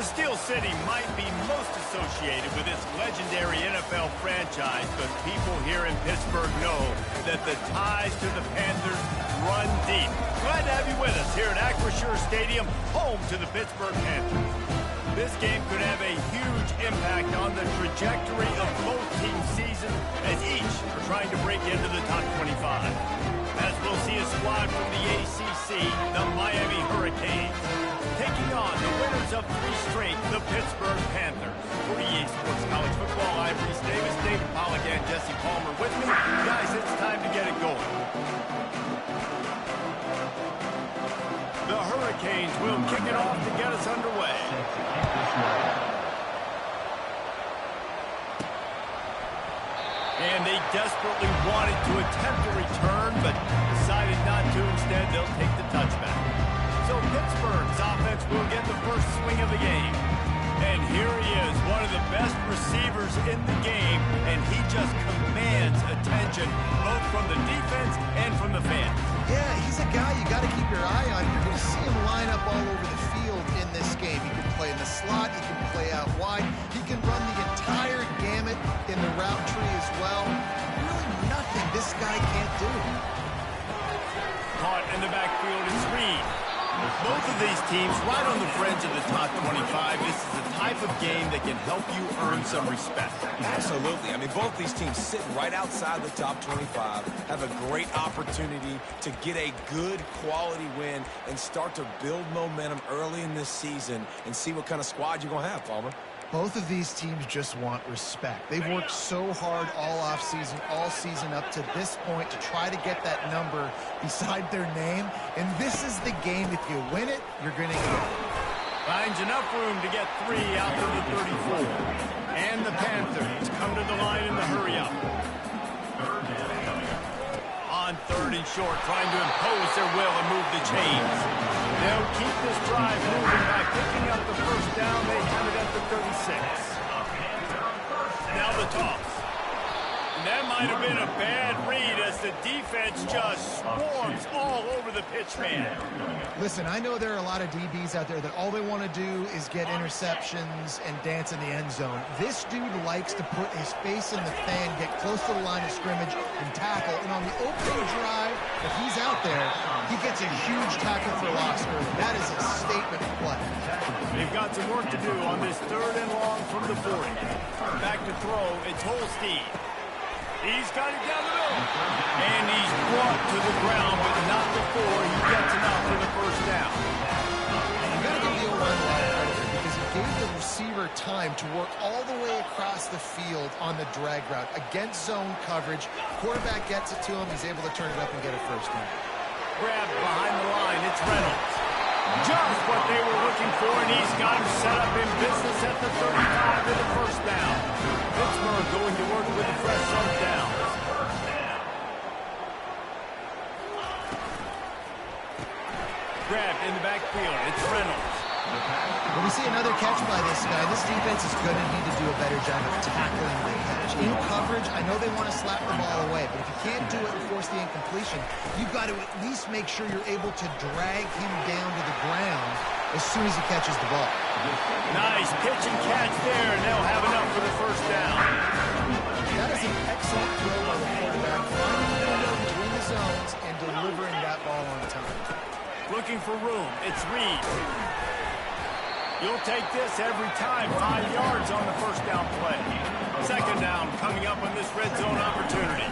Steel City might be most associated with its legendary NFL franchise, but people here in Pittsburgh know that the ties to the Panthers run deep. Glad to have you with us here at Acrisure Stadium, home to the Pittsburgh Panthers. This game could have a huge impact on the trajectory of both teams' seasons, as each are trying to break into the top 25. As we'll see a squad from the ACC, the Miami Hurricanes, taking on the winners of 3 straight, the Pittsburgh Panthers. For EA Sports College Football, I'm Reese Davis, David Pollack, and Jesse Palmer with me. Guys, it's time to get it going. The Hurricanes will kick it off to get us underway. And they desperately wanted to attempt a return, but decided not to. Instead, they'll take the touchback. So Pittsburgh's offense will get the first swing of the game. And here he is, one of the best receivers in the game, and he just commands attention, both from the defense and from the fans. Yeah, he's a guy you got to keep your eye on. You're going to see him line up all over the field in this game. He can play in the slot, he can play out wide, he can run the entire gamut in the route tree as well. Really nothing this guy can't do. Caught in the backfield is Reed. Both of these teams right on the fringe of the top 25. This is the type of game that can help you earn some respect. Absolutely. I mean, both these teams sitting right outside the top 25 have a great opportunity to get a good quality win and start to build momentum early in this season and see what kind of squad you're going to have, Palmer. Both of these teams just want respect. They've worked so hard all offseason, all season up to this point to try to get that number beside their name. And this is the game. If you win it, you're going to get it. Finds enough room to get 3 out to the 34. And the Panthers come to the line in the hurry-up. On 3rd and short, trying to impose their will and move the chains. They'll keep this drive moving by picking up the first down. They have it at the 36. Now the toss. And that might have been a bad read as the defense just swarms all over the pitch man. Listen, I know there are a lot of DBs out there that all they want to do is get interceptions and dance in the end zone. This dude likes to put his face in the fan, get close to the line of scrimmage, and tackle. And on the opening drive, if he's out there, he gets a huge tackle for loss early. That is a statement play. They've got some work to do on this 3rd and long from the 40. Back to throw, it's Holstein. He's got it down the middle. And he's brought to the ground, but not before he gets enough for the first down. You got to give the O-line a lot of credit here because he gave the receiver time to work all the way across the field on the drag route against zone coverage. Quarterback gets it to him. He's able to turn it up and get a first down. Grabbed behind the line. It's Reynolds. Just what they were looking for, and he's got him set up in business at the 35 to the first down. Pittsburgh going to work with the fresh on down. Grabbed in the backfield. It's Reynolds. When we see another catch by this guy, this defense is going to need to do a better job of tackling the catch. In coverage, I know they want to slap the ball away, but if you can't do it and force the incompletion, you've got to at least make sure you're able to drag him down to the ground as soon as he catches the ball. Nice pitch and catch there, and they'll have enough for the first down. That is an excellent throw by the quarterback, finding the window between the zones and delivering that ball on time. Looking for room. It's Reed. You'll take this every time. 5 yards on the first down play. Second down coming up on this red zone opportunity.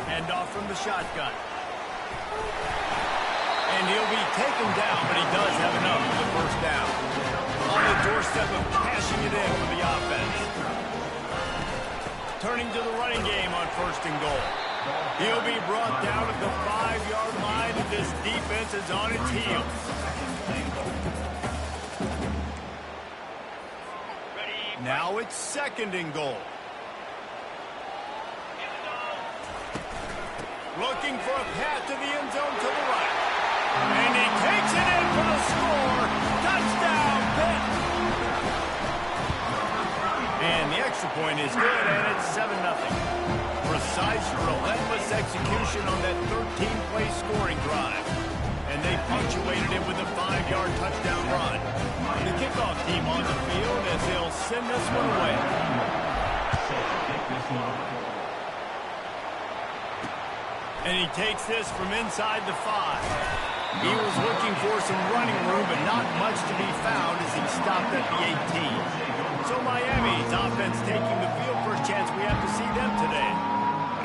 Hand off from the shotgun. And he'll be taken down, but he does have enough for the first down. On the doorstep of cashing it in for the offense. Turning to the running game on 1st and goal. He'll be brought down at the 5-yard line, and this defense is on its heels. Now it's 2nd and goal. Looking for a path to the end zone to the right. And he takes it in for the score. Touchdown, Pitt. And the extra point is good, and it's 7-0. Precise, relentless execution on that 13-play scoring drive. And they punctuated it with a 5-yard touchdown run. The kickoff team on the field as they'll send this one away. And he takes this from inside the 5. He was looking for some running room, but not much to be found as he stopped at the 18. So Miami's offense taking the field. First chance we have to see them today.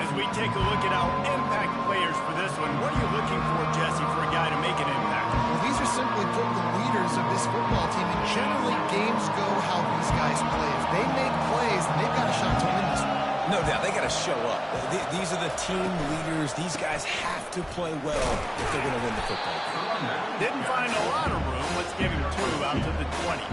As we take a look at our impact players for this one, what are you looking for, Jesse, for a guy to make an impact? Well, these are simply put the leaders of this football team, and generally games go how these guys play. If they make plays, then they've got a shot to win this one. No doubt, they got to show up. These are the team leaders. These guys have to play well if they're going to win the football game. Didn't find a lot of room. Let's give him 2 out to the 20.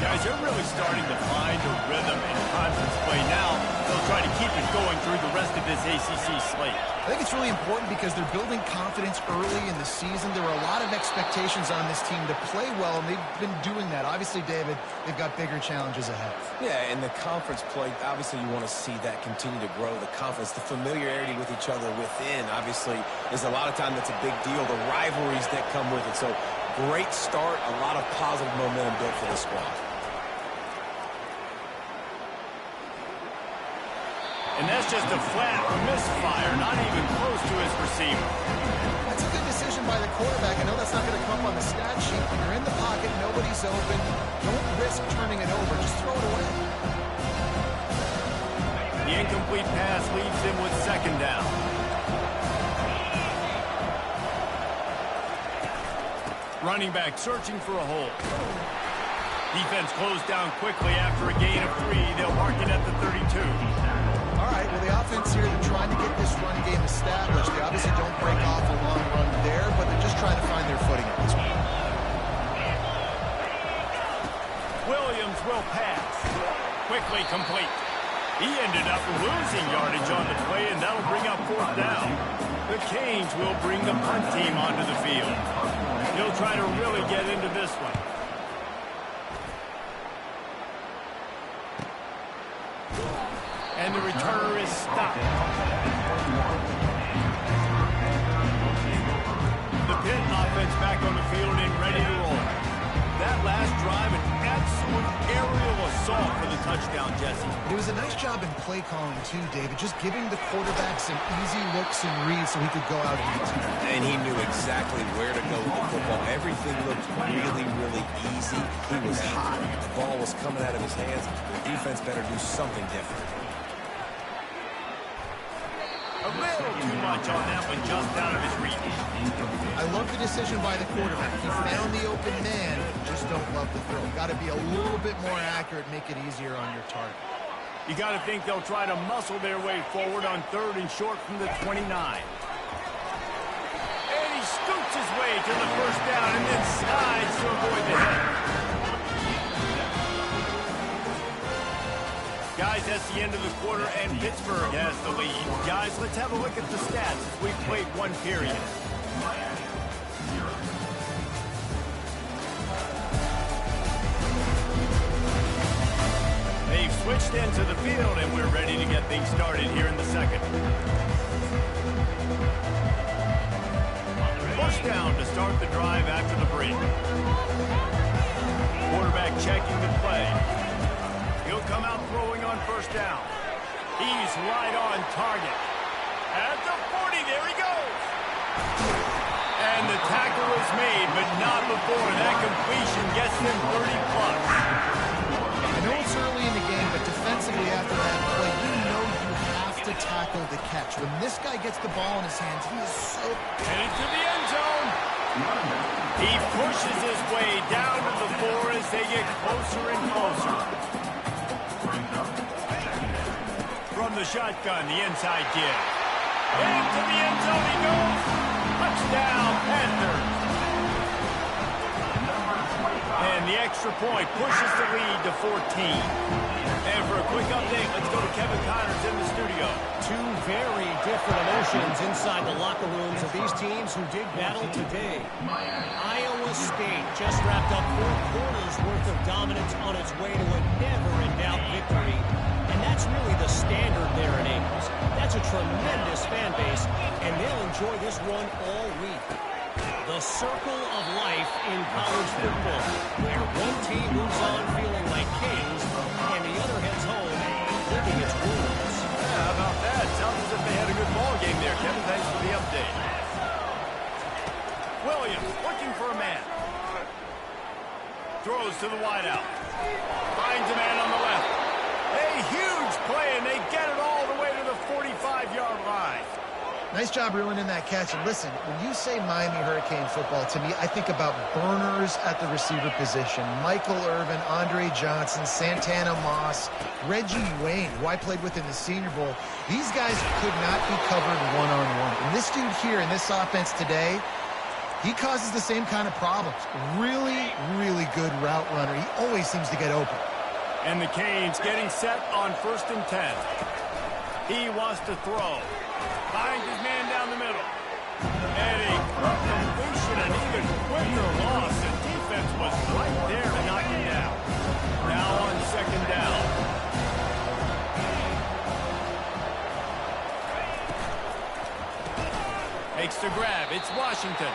Guys, they're really starting to find a rhythm in conference play now. They'll try to keep it going through the rest of this ACC slate. I think it's really important because they're building confidence early in the season. There were a lot of expectations on this team to play well, and they've been doing that. Obviously, David, they've got bigger challenges ahead. Yeah, and the conference play, obviously you want to see that continue to grow. The confidence, the familiarity with each other within, obviously, is a lot of time that's a big deal. The rivalries that come with it. So, great start, a lot of positive momentum built for this squad. And that's just a flat misfire, not even close to his receiver. That's a good decision by the quarterback. I know that's not going to come up on the stat sheet. When you're in the pocket, nobody's open. Don't risk turning it over. Just throw it away. The incomplete pass leaves him with 2nd down. Running back searching for a hole. Defense closed down quickly after a gain of 3. They'll mark it at the 32. All right, well, the offense here, they're trying to get this run game established. They obviously don't break off a long run there, but they're just trying to find their footing at this point. Williams will pass. Quickly complete. He ended up losing yardage on the play, and that'll bring up 4th down. The Canes will bring the punt team onto the field. He'll try to really get into this one. And the returner is stopped. The Pitt offense back on the field and ready to roll. That last drive, an absolute aerial assault for the touchdown, Jesse. It was a nice job in play calling, too, David, just giving the quarterback some easy looks and reads so he could go out and use it. And he knew exactly where to go with the football. Everything looked really, really easy. He was hot. The ball was coming out of his hands. The defense better do something different. A little too much on that one, just out of his reach. I love the decision by the quarterback. He found the open man, just don't love the throw. Got to be a little bit more accurate, make it easier on your target. You got to think they'll try to muscle their way forward on 3rd and short from the 29. And he scoots his way to the 1st down and then slides to avoid the hit. Guys, that's the end of the quarter, and Pittsburgh has the lead. Guys, let's have a look at the stats as we've played 1 period. They've switched into the field, and we're ready to get things started here in the 2nd. 1st down to start the drive after the break. Quarterback checking the play. He'll come out throwing on 1st down. He's right on target. At the 40, there he goes. And the tackle was made, but not before. That completion gets them 30-plus. I know it's early in the game, but defensively after that play, you know you have to tackle the catch. When this guy gets the ball in his hands, he is so... Headed to the end zone. He pushes his way down to the 4 as they get closer and closer. From the shotgun, the inside give. Into the end zone he goes. Touchdown, Panthers. And the extra point pushes the lead to 14. And for a quick update, let's go to Kevin Connors in the studio. 2 very different emotions inside the locker rooms of these teams who did battle today. Iowa State just wrapped up 4 quarters worth of dominance on its way to a never-in-doubt victory. And that's really the standard there in Ames. That's a tremendous fan base, and they'll enjoy this one all week. The circle of life in college football, where one team moves on feeling like kings, and the other heads home licking its wounds. Yeah, how about that? Sounds as if they had a good ball game there, Kevin. Thanks for the update. Williams looking for a man. Throws to the wideout. Finds a man on the left. A huge play, and they get it all the way to the 45-yard line. Nice job ruining that catch. And listen, when you say Miami Hurricane football, to me, I think about burners at the receiver position. Michael Irvin, Andre Johnson, Santana Moss, Reggie Wayne, who I played with in the Senior Bowl. These guys could not be covered one-on-one. And this dude here in this offense today, he causes the same kind of problems. Really, really good route runner. He always seems to get open. And the Canes getting set on 1st and 10. He wants to throw. Finds his man down the middle. And a completion, an even quicker loss. The defense was right there to knock him down. Now on 2nd down. Makes the grab. It's Washington.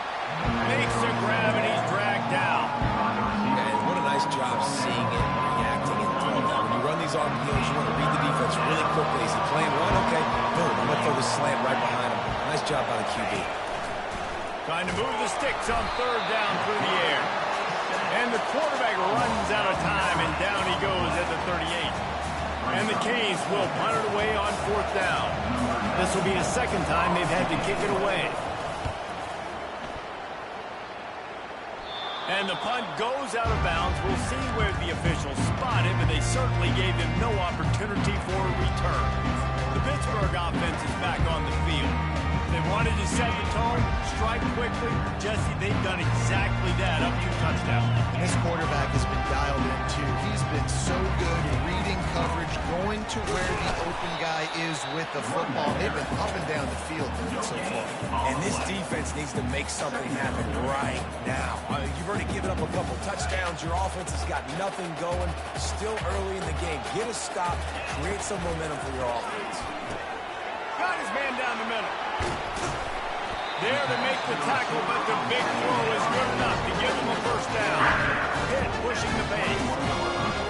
Makes the grab, and he's dragged down. And what a nice job seeing it, reacting, and throwing that. When you run these RPOs, you want to read the defense really quickly. Is he playing one? Okay, boom. I'm going to throw the slant right behind him. Nice job by the QB. Trying to move the sticks on 3rd down through the air. And the quarterback runs out of time, and down he goes at the 38. And the Canes will punt it away on 4th down. This will be the 2nd time they've had to kick it away. And the punt goes out of bounds. We'll see where the officials spot it, but they certainly gave him no opportunity for a return. The Pittsburgh offense is back on the field. They wanted to set the tone, strike quickly. Jesse, they've done exactly that, up 2 touchdowns. And this quarterback has been dialed in, too. He's been so good reading coverage, going to where the open guy is with the football. They've been up and down the field so far. And this defense needs to make something happen right now. You've already given up a couple touchdowns. Your offense has got nothing going. Still early in the game. Get a stop. Create some momentum for your offense. Got his man down the middle. There to make the tackle, but the big throw is good enough to give him a 1st down. Pitt pushing the base.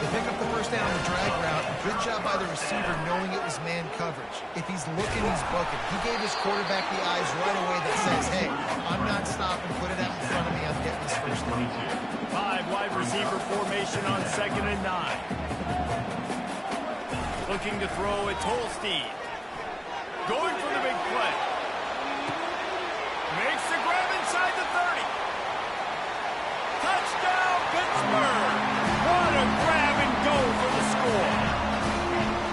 They pick up the 1st down on the drag route. Good job by the receiver knowing it was man coverage. If he's looking, he's booking. He gave his quarterback the eyes right away that says, hey, I'm not stopping. Put it out in front of me. I'm getting this 1st down. 5 wide receiver formation on 2nd and 9. Looking to throw, it's Holstein. Going for the big play. Makes the grab inside the 30. Touchdown, Pittsburgh. What a grab and go for the score.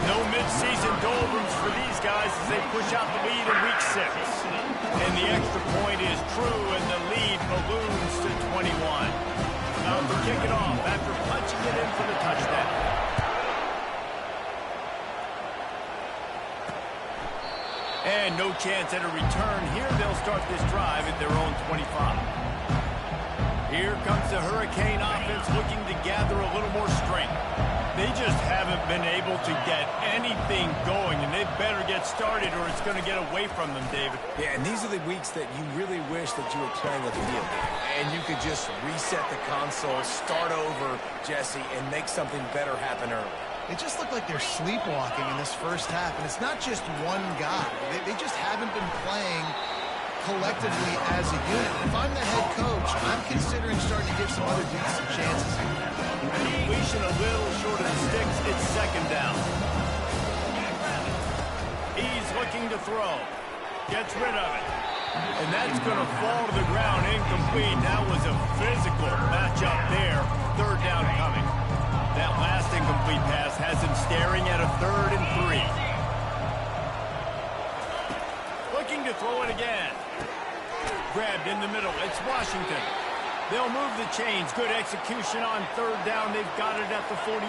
No midseason doldrums for these guys as they push out the lead in Week 6. And the extra point is true, and the lead balloons to 21. About to kick it off after punching it in for the touchdown. And no chance at a return here. They'll start this drive at their own 25. Here comes the Hurricane offense looking to gather a little more strength. They just haven't been able to get anything going, and they better get started or it's going to get away from them, David. Yeah, and these are the weeks that you really wish that you were playing a video game. And you could just reset the console, start over, Jesse, and make something better happen early. It just looked like they're sleepwalking in this 1st half, and it's not just one guy. They just haven't been playing collectively as a unit. If I'm the head coach, I'm considering starting to give some other dudes some chances. Completion a little short of the sticks. It's 2nd down. He's looking to throw. Gets rid of it. And that's going to fall to the ground incomplete. That was a physical matchup there. 3rd down coming. That last incomplete pass has him staring at a 3rd and 3. Looking to throw it again. Grabbed in the middle. It's Washington. They'll move the chains. Good execution on 3rd down. They've got it at the 41.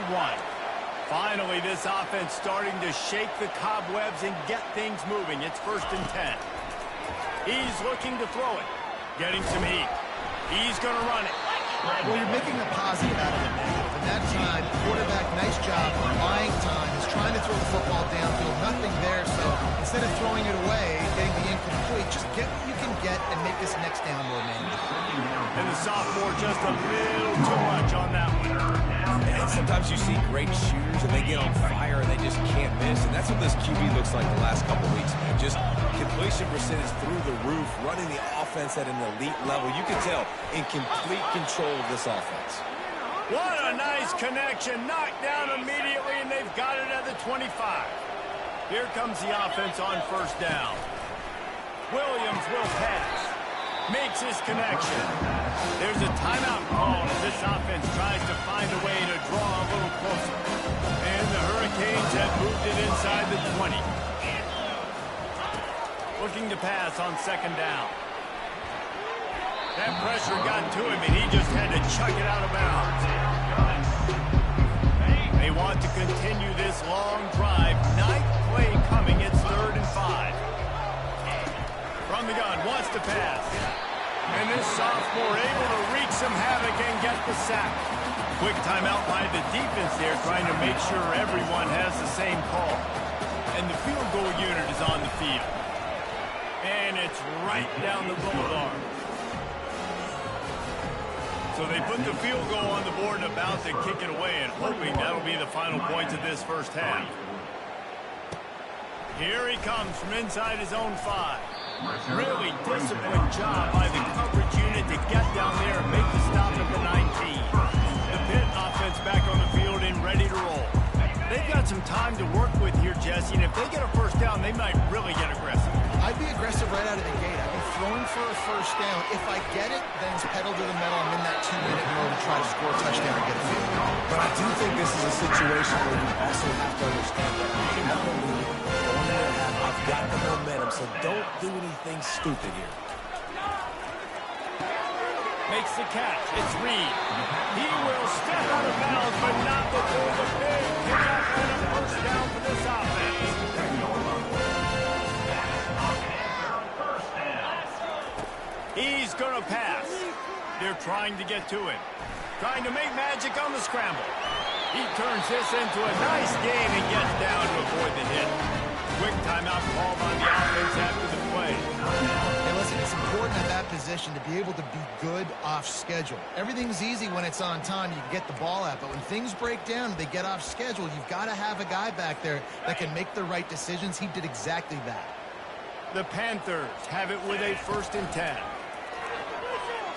Finally, this offense starting to shake the cobwebs and get things moving. It's 1st and 10. He's looking to throw it. Getting some heat. He's going to run it. Well, you're making a positive out of a negative. And that time, quarterback, nice job, buying time. He's trying to throw the football downfield. Nothing there, so instead of throwing it away, getting the incomplete, just get what you can get and make a this next down more manageable. And the sophomore just a little too much on that one. And sometimes you see great shooters and they get on fire and they just can't miss. And that's what this QB looks like the last couple weeks, man. Just completion percentage through the roof, running the offense at an elite level. You can tell in complete control of this offense. What a nice connection. Knocked down immediately, and they've got it at the 25. Here comes the offense on first down. Williams will pass. Makes his connection. There's a timeout call as this offense tries to find a way to draw a little closer. And the Hurricanes have moved it inside the 20. Looking to pass on second down. That pressure got to him, and he just had to chuck it out of bounds. They want to continue this long drive. Ninth play coming. It's 3rd and 5. From the gun, wants to pass. And this sophomore able to wreak some havoc and get the sack. Quick timeout by the defense there, trying to make sure everyone has the same call. And the field goal unit is on the field. And it's right down the boulevard. So they put the field goal on the board and about to kick it away, and hoping that'll be the final points of this first half. Here he comes from inside his own 5. Really disciplined job by the coverage unit to get down there and make the stop at the 19. The Pitt offense back on the field and ready to roll. They've got some time to work with here, Jesse, and if they get a first down, they might really get aggressive. I'd be aggressive right out of the gate. I'd be throwing for a first down. If I get it, then it's pedal to the metal. I'm in that 2-minute mode to try to score a touchdown and get a field goal. But I do think this is a situation where you also have to understand that you have the lead, going into the half, I've got the momentum, so don't do anything stupid here. Makes the catch. It's Reed. He will step out of bounds, but not before the big pickup and a first down for this offense. He's going to pass. They're trying to get to him. Trying to make magic on the scramble. He turns this into a nice gain and gets down to avoid the hit. Quick timeout called on the offense after the play. Hey, listen, it's important at that position to be able to be good off schedule. Everything's easy when it's on time. You can get the ball out. But when things break down, they get off schedule, you've got to have a guy back there that can make the right decisions. He did exactly that. The Panthers have it with a 1st and 10.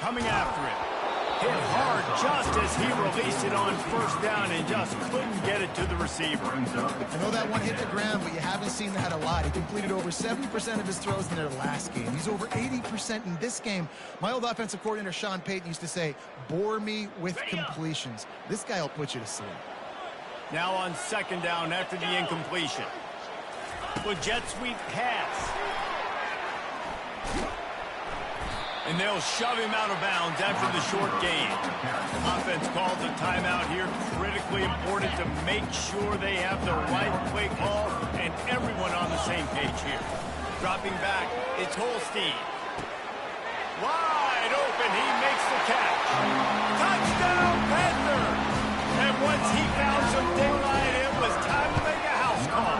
Coming after it. Hit hard just as he released it on first down and just couldn't get it to the receiver. I know that one hit the ground, but you haven't seen that a lot. He completed over 70% of his throws in their last game. He's over 80% in this game. My old offensive coordinator, Sean Payton, used to say, bore me with completions. This guy will put you to sleep. Now on second down after the incompletion. With jet sweep pass. And they'll shove him out of bounds after the short gain. Offense calls a timeout here. Critically important to make sure they have the right play call and everyone on the same page here. Dropping back, it's Holstein. Wide open, he makes the catch. Touchdown, Panther! And once he found some daylight, it was time to make a house call.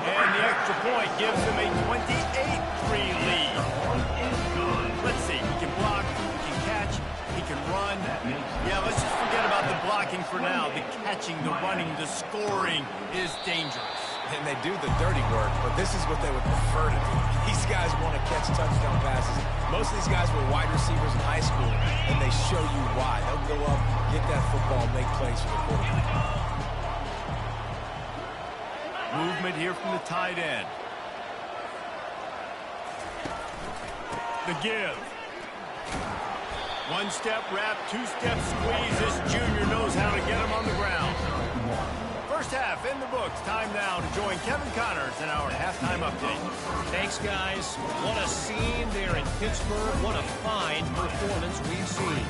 And the extra point gives them a 28-3 lead. Let's see, he can block, he can catch, he can run. Yeah, let's just forget about the blocking for now. The catching, the running, the scoring is dangerous. And they do the dirty work, but this is what they would prefer to do. These guys want to catch touchdown passes. Most of these guys were wide receivers in high school, and they show you why. They'll go up, get that football, make plays for the quarterback. Movement here from the tight end. The give. One-step wrap, two-step squeeze. This junior knows how to get him on the ground. First half in the books. Time now to join Kevin Connors in our halftime update. Thanks, guys. What a scene there in Pittsburgh. What a fine performance we've seen.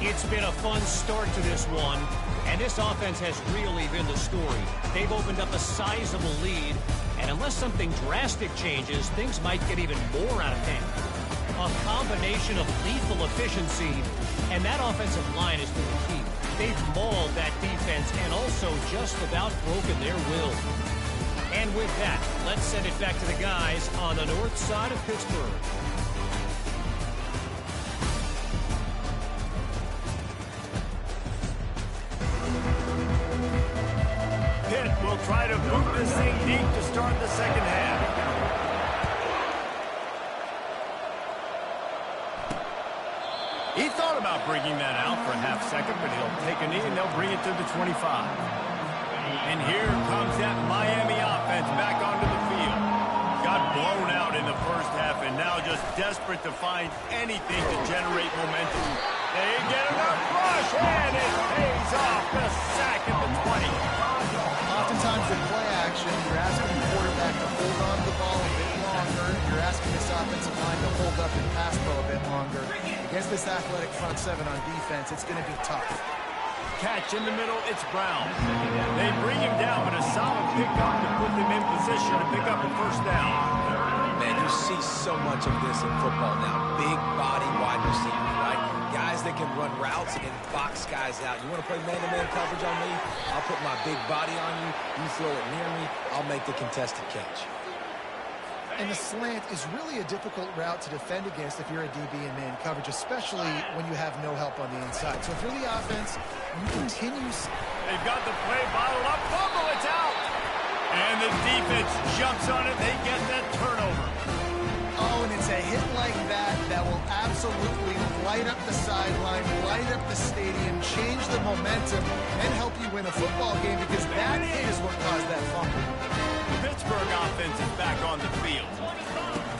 It's been a fun start to this one, and this offense has really been the story. They've opened up a sizable lead, and unless something drastic changes, things might get even more out of hand. A combination of lethal efficiency, and that offensive line has been the key. They've mauled that defense and also just about broken their will. And with that, let's send it back to the guys on the north side of Pittsburgh. this thing deep to start the second half. He thought about bringing that out for a half second, but he'll take a knee and they'll bring it to the 25. And here comes that Miami offense back onto the field. Got blown out in the first half and now just desperate to find anything to generate momentum. They get enough rush and it pays off. The sack at the 20. Oftentimes with play action, you're asking the quarterback to hold on to the ball a bit longer. You're asking this offensive line to hold up and pass pro a bit longer. Against this athletic front seven on defense, it's going to be tough. Catch in the middle, it's Brown. They bring him down, but a solid pickup to put them in position to pick up a first down. Man, you see so much of this in football now. Big body wide receivers, right? Guys that can run routes and box guys out. You want to play man-to-man coverage on me? I'll put my big body on you. You throw it near me, I'll make the contested catch. And the slant is really a difficult route to defend against if you're a DB in man coverage, especially when you have no help on the inside. So if you're the offense, you continue. They've got the play bottled up. Fumble, it's out. And the defense jumps on it. They get that turnover. Oh, and it's a hit like that that will absolutely light up the sideline, light up the stadium, change the momentum, and help you win a football game because that is what caused that fumble. The Pittsburgh offense is back on the field.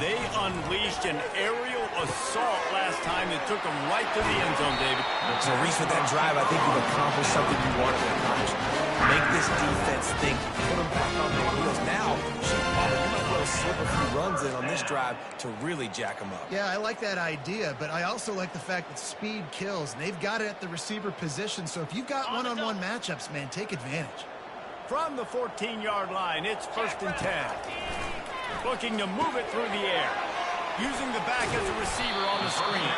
They unleashed an aerial assault last time that took them right to the end zone, David. So, Reese, with that drive, I think you've accomplished something you wanted to accomplish. Make this defense think. Put them back on their heels. Now, you might be able to slip a few runs in on this drive to really jack them up. Yeah, I like that idea, but I also like the fact that speed kills, and they've got it at the receiver position. So if you've got one-on-one matchups, man, take advantage. From the 14-yard line, it's 1st and 10. Looking to move it through the air. Using the back as a receiver on the screen.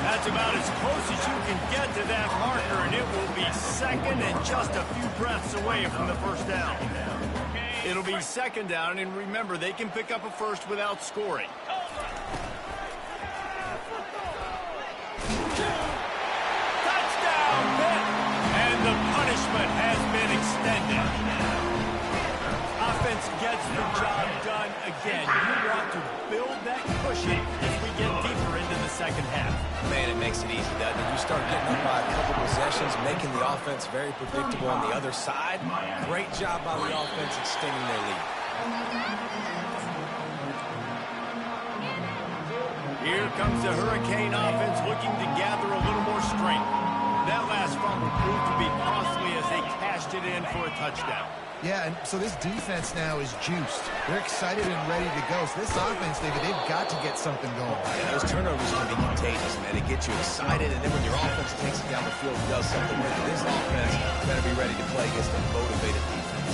That's about as close as you can get to that marker, and it will be second and just a few breaths away from the first down. It'll be second down, and remember, they can pick up a first without scoring. Touchdown, Pitt! And the punishment has been extended. Offense gets the job done again. You want to build that cushion as we get deeper into the second half. Man, it makes it easy, doesn't it? You start getting up by a couple possessions, making the offense very predictable on the other side. Great job by the offense extending their lead. Here comes the Hurricane offense looking to gather a little more strength. That last fumble proved to be costly as they cashed it in for a touchdown. Yeah, and so this defense now is juiced. They're excited and ready to go. So this offense, David, they've got to get something going. Yeah, those turnovers can be contagious, man. It gets you excited, and then when your offense takes it down the field and does something with it, this offense better be ready to play against a motivated defense.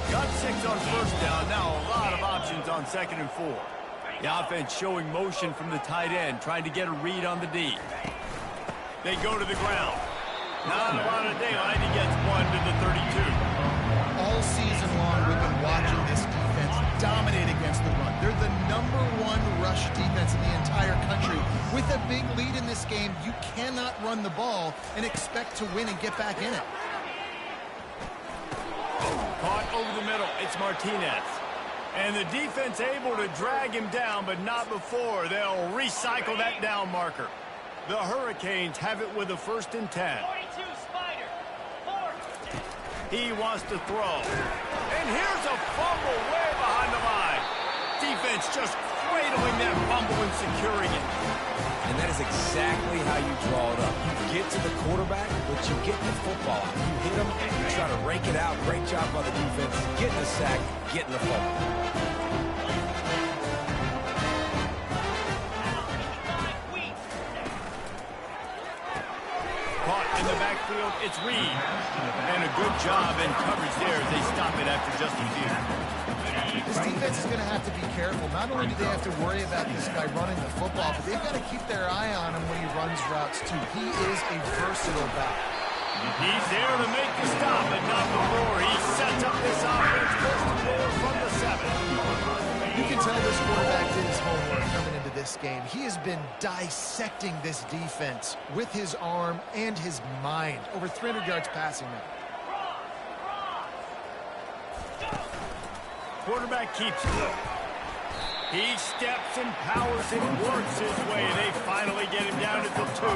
Got 6 on first down. Now a lot of options on 2nd and 4. The offense showing motion from the tight end, trying to get a read on the D. They go to the ground. Not a lot of daylight. He gets 1 to the 32. All season long, we've been watching this defense dominate against the run. They're the #1 rush defense in the entire country. With a big lead in this game, you cannot run the ball and expect to win and get back in it. Caught over the middle. It's Martinez. And the defense able to drag him down, but not before. They'll recycle that down marker. The Hurricanes have it with a 1st and 10. He wants to throw. And here's a fumble way behind the line. Defense just cradling that fumble and securing it. And that is exactly how you draw it up. You get to the quarterback, but you get the football out. You hit him, you try to rake it out. Great job by the defense. Getting the sack, getting the fumble. Caught in the backfield, it's Reed. And a good job in coverage there as they stop it after just a few. This defense is going to have to be careful. Not only do they have to worry about this guy running the football, but they've got to keep their eye on him when he runs routes, too. He is a versatile back. He's there to make the stop, but not before. He sets up this offense 1st and 4 from the 7. You can tell this quarterback did his homework coming into this game. He has been dissecting this defense with his arm and his mind. Over 300 yards passing now. quarterback keeps it. He steps and powers and works his way. They finally get him down at the 2.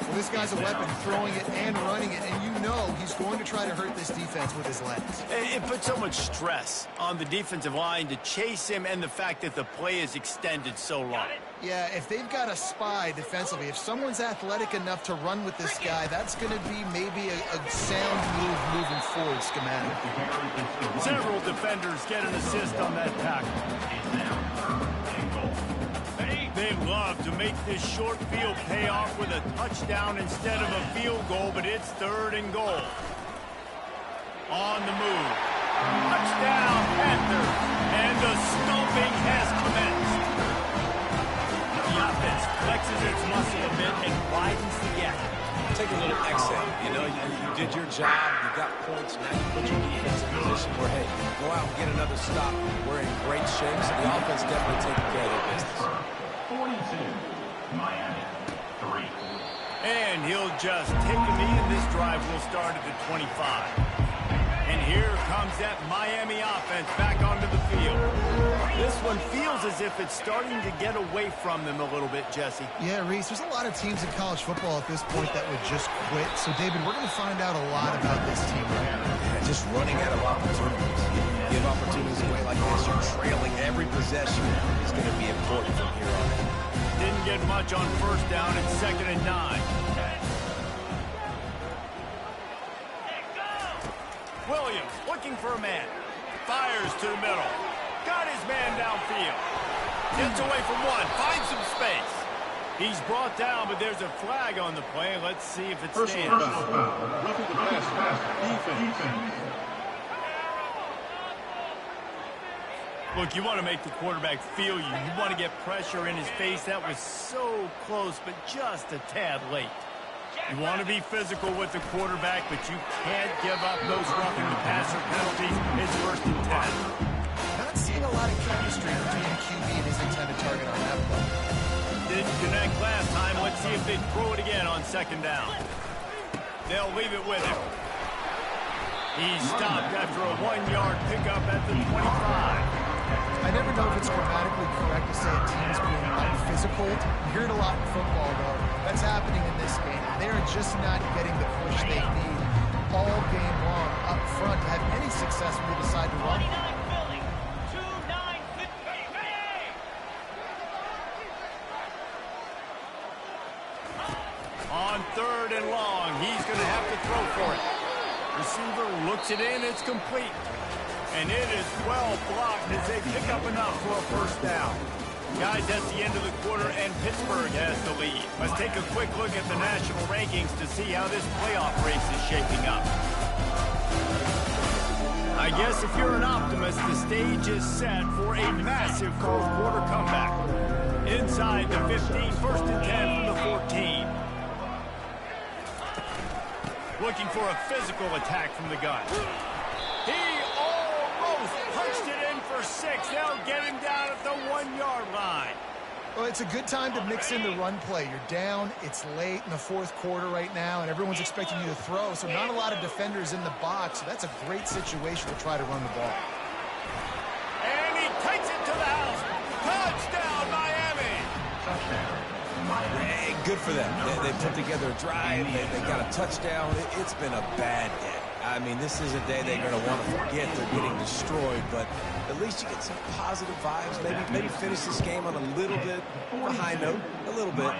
Well, this guy's a weapon, throwing it and running it, and you know he's going to try to hurt this defense with his legs. It puts so much stress on the defensive line to chase him, and the fact that the play is extended so long. Yeah, if they've got a spy defensively, if someone's athletic enough to run with this guy, that's going to be maybe a sound move moving forward schematically. Several defenders get an assist on that tackle. They love to make this short field pay off with a touchdown instead of a field goal, but it's 3rd and goal. On the move. Touchdown, Panthers. And the stomping has commenced. The offense flexes its muscle a bit and widens the gap. Take a little exhale. You know, you did your job. You got points. Now you put your defense in a position where, hey, go out and get another stop. We're in great shape, so the offense definitely taking care of their business. 42, Miami, 3. And he'll just take a knee, and this drive will start at the 25. And here comes that Miami offense back onto the field. This one feels as if it's starting to get away from them a little bit, Jesse. Yeah, Reese, there's a lot of teams in college football at this point that would just quit. So, David, we're going to find out a lot about this team right now. Yeah, just running out of opportunities. You give opportunities away like this, you're trailing every possession is going to be important from here on. Didn't get much on 1st down and 2nd and 9. Williams looking for a man. Fires to the middle. Got his man downfield. Gets away from one. Finds some space. He's brought down, but there's a flag on the play. Let's see if it stands. Roughing the pass. Defense. Look, you want to make the quarterback feel you. You want to get pressure in his face. That was so close, but just a tad late. You want to be physical with the quarterback, but you can't give up those roughing the passer penalties. It's 1st and 10. Not seeing a lot of chemistry between the QB and his intended target on that play. Didn't connect last time. Let's see if they throw it again on 2nd down. They'll leave it with him. He's stopped after a 1-yard pickup at the 25. I never know if it's grammatically correct to say a team is being unphysical. You hear it a lot in football, though. That's happening in this game. They're just not getting the push they need all game long up front to have any success when they decide to run. On 3rd and long, he's going to have to throw for it. Receiver looks it in. It's complete. And it is well blocked as they pick up enough for a 1st down. Guys, that's the end of the quarter, and Pittsburgh has the lead. Let's take a quick look at the national rankings to see how this playoff race is shaping up. I guess if you're an optimist, the stage is set for a massive 4th quarter comeback. Inside the 15, 1st and 10 from the 14. Looking for a physical attack from the gun. He almost punched it in for 6. They'll get him down at the 1-yard line. Well, it's a good time to mix in the run play. You're down, it's late in the 4th quarter right now, and everyone's expecting you to throw, so not a lot of defenders in the box, so that's a great situation to try to run the ball. And he takes it to the house. Touchdown, Miami! Hey, good for them. They put together a drive. They got a touchdown. It's been a bad day. I mean, this is a day they're going to want to forget. They're getting destroyed, but at least you get some positive vibes. Maybe finish this game on a little bit of a high note, a little bit.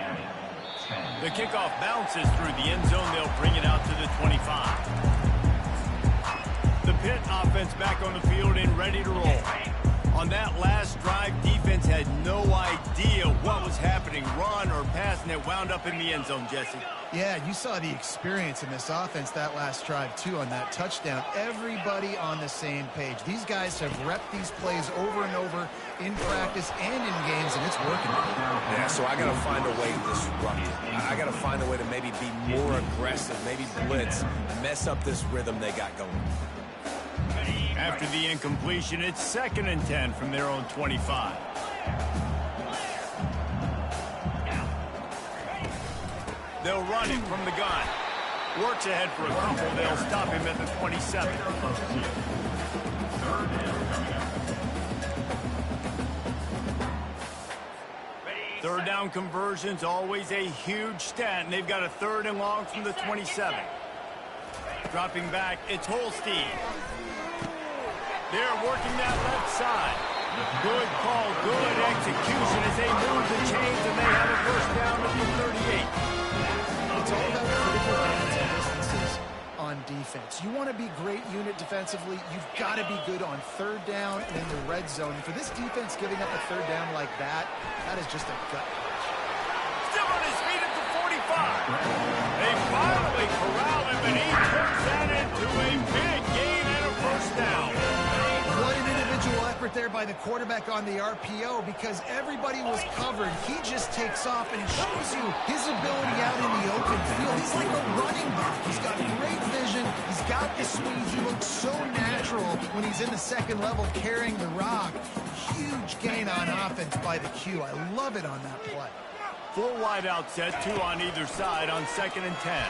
The kickoff bounces through the end zone. They'll bring it out to the 25. The Pitt offense back on the field and ready to roll. On that last drive, defense had no idea what was happening, run or pass, and it wound up in the end zone, Jesse. Yeah, you saw the experience in this offense that last drive, too, on that touchdown. Everybody on the same page. These guys have repped these plays over and over in practice and in games, and it's working. Yeah, so I got to find a way to disrupt it. I got to find a way to maybe be more aggressive, maybe blitz, mess up this rhythm they got going. After the incompletion, it's 2nd and 10 from their own 25. They'll run it from the gun. Works ahead for a couple. They'll stop him at the 27. Third down conversion's always a huge stat, and they've got a 3rd and long from the 27. Dropping back, it's Holstein. They're working that left side. Good call, good execution as they move the chains, and they have a 1st down at the 38. It's all about critical downs and distances on defense. You want to be great unit defensively, you've got to be good on 3rd down and in the red zone. For this defense giving up a 3rd down like that, that is just a gut punch. Still on his feet at the 45. They finally corral him, and he turns that into a big gain and a 1st down. What an individual effort there by the quarterback on the RPO, because everybody was covered. He just takes off, and it shows you his ability out in the open field. He's like a running back. He's got great vision. He's got the speed. He looks so natural when he's in the 2nd level carrying the rock. Huge gain on offense by the Q. I love it on that play. 4 wide out set, 2 on either side on 2nd and 10.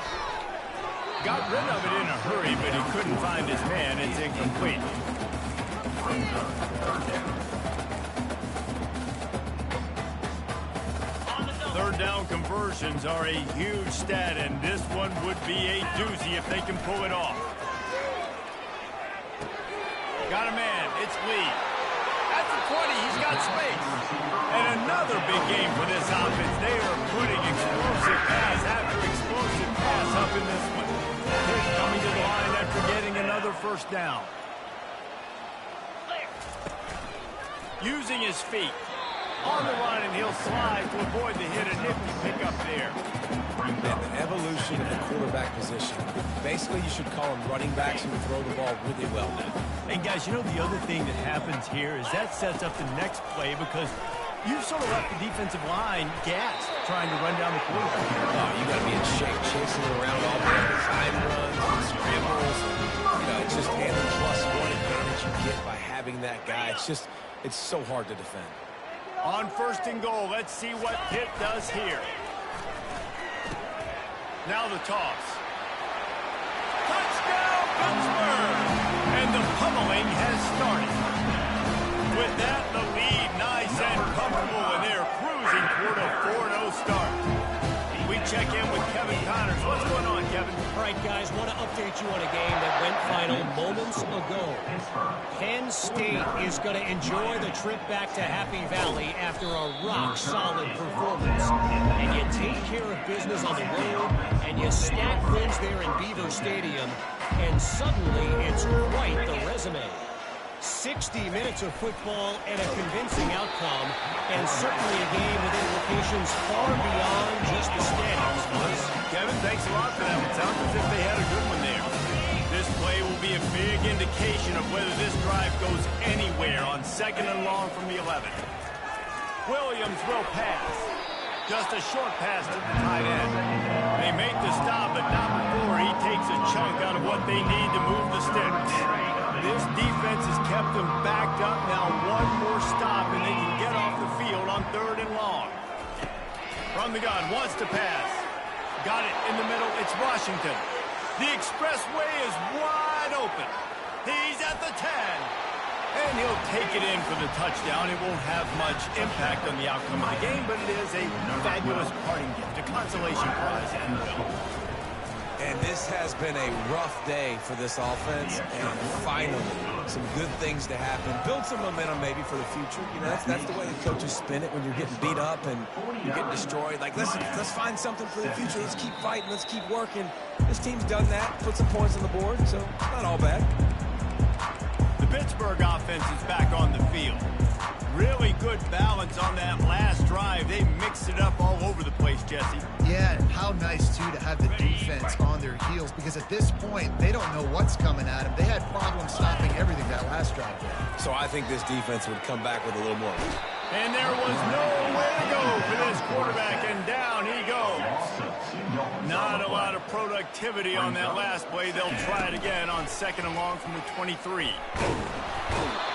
Got rid of it in a hurry, but he couldn't find his man. It's incomplete. 3rd down conversions are a huge stat, and this one would be a doozy if they can pull it off. Got a man. It's Lee. At the 20, he's got space. And another big game for this offense. They are putting explosive pass after explosive pass up in this one. Pitt coming to the line after getting another 1st down. Using his feet. On the run, and he'll slide to avoid the hit. A nifty pickup there. And the evolution of the quarterback position. Basically, you should call them running backs who throw the ball really well. And guys, you know the other thing that happens here is that sets up the next play, because you sort of left the defensive line gassed trying to run down the quarterback. Oh, you got to be in shape, chasing it around all day, design runs, and scrambles. You know, it's just having +1 advantage you get by having that guy. It's so hard to defend. On 1st and goal, let's see what Pitt does here. Now the toss. Touchdown, Pittsburgh! And the pummeling has started. With that, the lead nice and comfortable, and they're cruising toward a 4-0 start. We check in with Kevin Connors. What's going on, Kevin? All right, guys, want to update you on a game that went final moments ago. Penn State is going to enjoy the trip back to Happy Valley after a rock-solid performance. And you take care of business on the road, and you stack wins there in Beaver Stadium, and suddenly it's quite the resume. 60 minutes of football and a convincing outcome, and certainly a game with implications far beyond just the standings. Kevin, thanks a lot for that. It sounds as if they had a good one there. This play will be a big indication of whether this drive goes anywhere on 2nd and long from the 11. Williams will pass. Just a short pass to the tight end. They make the stop, but not before he takes a chunk out of what they need to move the sticks. This defense has kept them backed up. Now 1 more stop, and they can get off the field on 3rd and long. From the gun, wants to pass. Got it in the middle. It's Washington. The expressway is wide open. He's at the 10. And he'll take it in for the touchdown. It won't have much impact on the outcome of the game, but it is a fabulous parting gift, a consolation prize, if you will. And this has been a rough day for this offense, and finally, some good things to happen. Build some momentum maybe for the future. You know, that's the way the coaches spin it when you're getting beat up and you're getting destroyed. Like, let's find something for the future. Let's keep fighting. Let's keep working. This team's done that, put some points on the board, so not all bad. The Pittsburgh offense is back on the field. Really good balance on that last drive. They mixed it up all over the place, Jesse. Yeah, and how nice, too, to have the defense on their heels, because at this point, they don't know what's coming at them. They had problems stopping everything that last drive. So I think this defense would come back with a little more. And there was nowhere to go for this quarterback, and down he goes. Not a lot of productivity on that last play. They'll try it again on 2nd and long from the 23.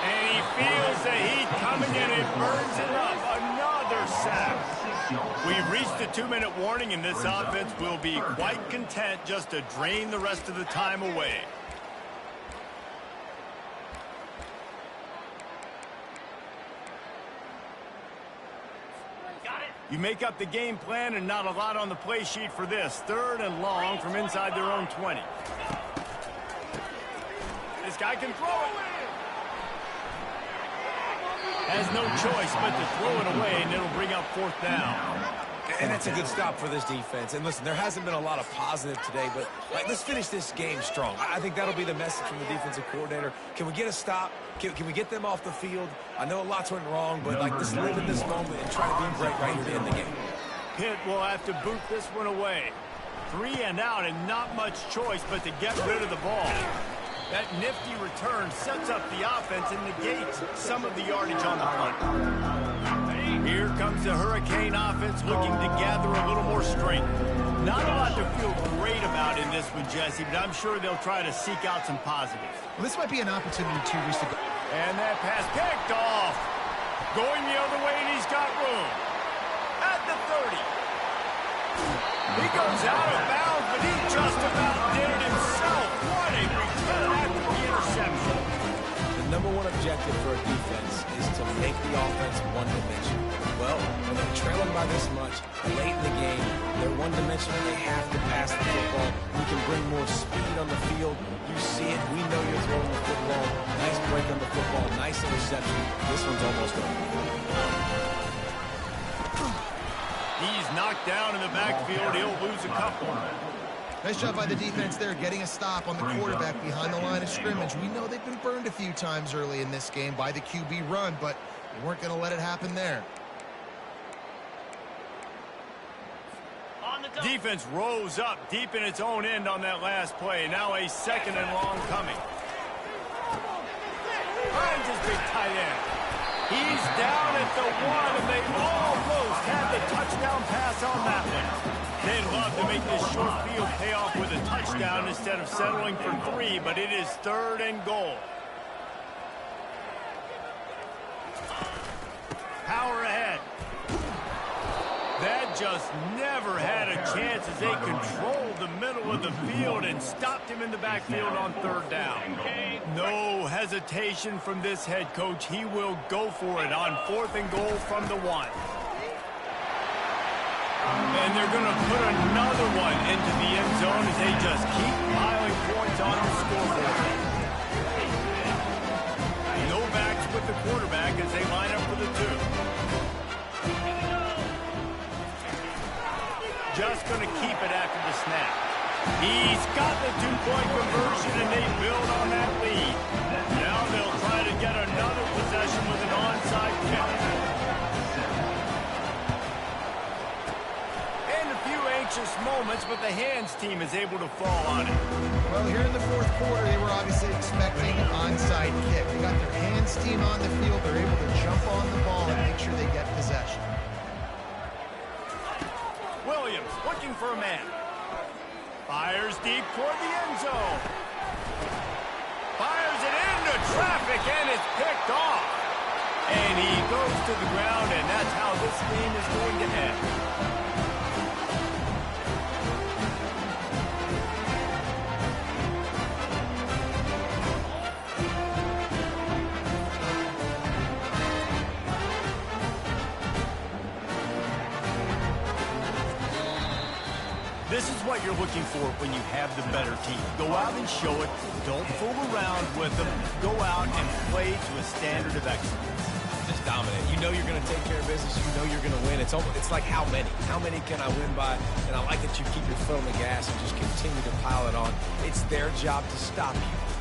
And he feels the heat coming in. It burns it up. Another sack. We've reached the 2-minute warning, and this offense will be quite content just to drain the rest of the time away. You make up the game plan and not a lot on the play sheet for this. 3rd and long from inside their own 20. This guy can throw it. Has no choice but to throw it away, and it'll bring up 4th down. And that's a good stop for this defense. And listen, there hasn't been a lot of positive today, but let's finish this game strong. I think that'll be the message from the defensive coordinator. Can we get a stop? Can we get them off the field? I know lots went wrong, but let's live in this moment and try to be great right here to end the game. Pitt will have to boot this one away. 3 and out, and not much choice but to get rid of the ball. That nifty return sets up the offense and negates some of the yardage on the punt. Here comes the Hurricane offense looking to gather a little more strength. Not a lot to feel great about in this one, Jesse, but I'm sure they'll try to seek out some positives. Well, this might be an opportunity to reach the... And that pass picked off. Going the other way, and he's got room. At the 30. He goes out of bounds, but he just about did it himself. What a return after the interception. The number one objective for a defense is to make the offense one-dimensional. Well, when they're trailing by this much, late in the game, they're one-dimensional. They have to pass the football. You can bring more speed on the field. You see it. We know you're throwing the football. Nice break on the football. Nice interception. This one's almost over. He's knocked down in the backfield. He'll lose a couple. Nice job by the defense there, getting a stop on the quarterback behind the line of scrimmage. We know they've been burned a few times early in this game by the QB run, but they weren't going to let it happen there. Defense rose up deep in its own end on that last play. Now a 2nd and long coming. Finds his big tight end. He's down at the 1, and they almost had the touchdown pass on that one. They'd love to make this short field pay off with a touchdown instead of settling for 3, but it is 3rd and goal. Power ahead. That just never had a chance as they controlled the middle of the field and stopped him in the backfield on 3rd down. No hesitation from this head coach. He will go for it on 4th and goal from the 1. And they're going to put another one into the end zone as they just keep piling points on the scoreboard. No backs with the quarterback as they line up for the 2. Just going to keep it after the snap. He's got the 2-point conversion, and they build on that lead. Now they'll try to get another possession with an onside kick. And a few anxious moments, but the hands team is able to fall on it. Well, here in the 4th quarter, they were obviously expecting an onside kick. They got their hands team on the field. They're able to jump on the ball and make sure they get possession. Williams looking for a man. Fires deep toward the end zone. Fires it into traffic, and it's picked off. And he goes to the ground, and that's how this game is going to end. This is what you're looking for when you have the better team. Go out and show it. Don't fool around with them. Go out and play to a standard of excellence. Just dominant. You know you're going to take care of business. You know you're going to win. It's like how many? How many can I win by? And I like that you keep your foot on the gas and just continue to pile it on. It's their job to stop you.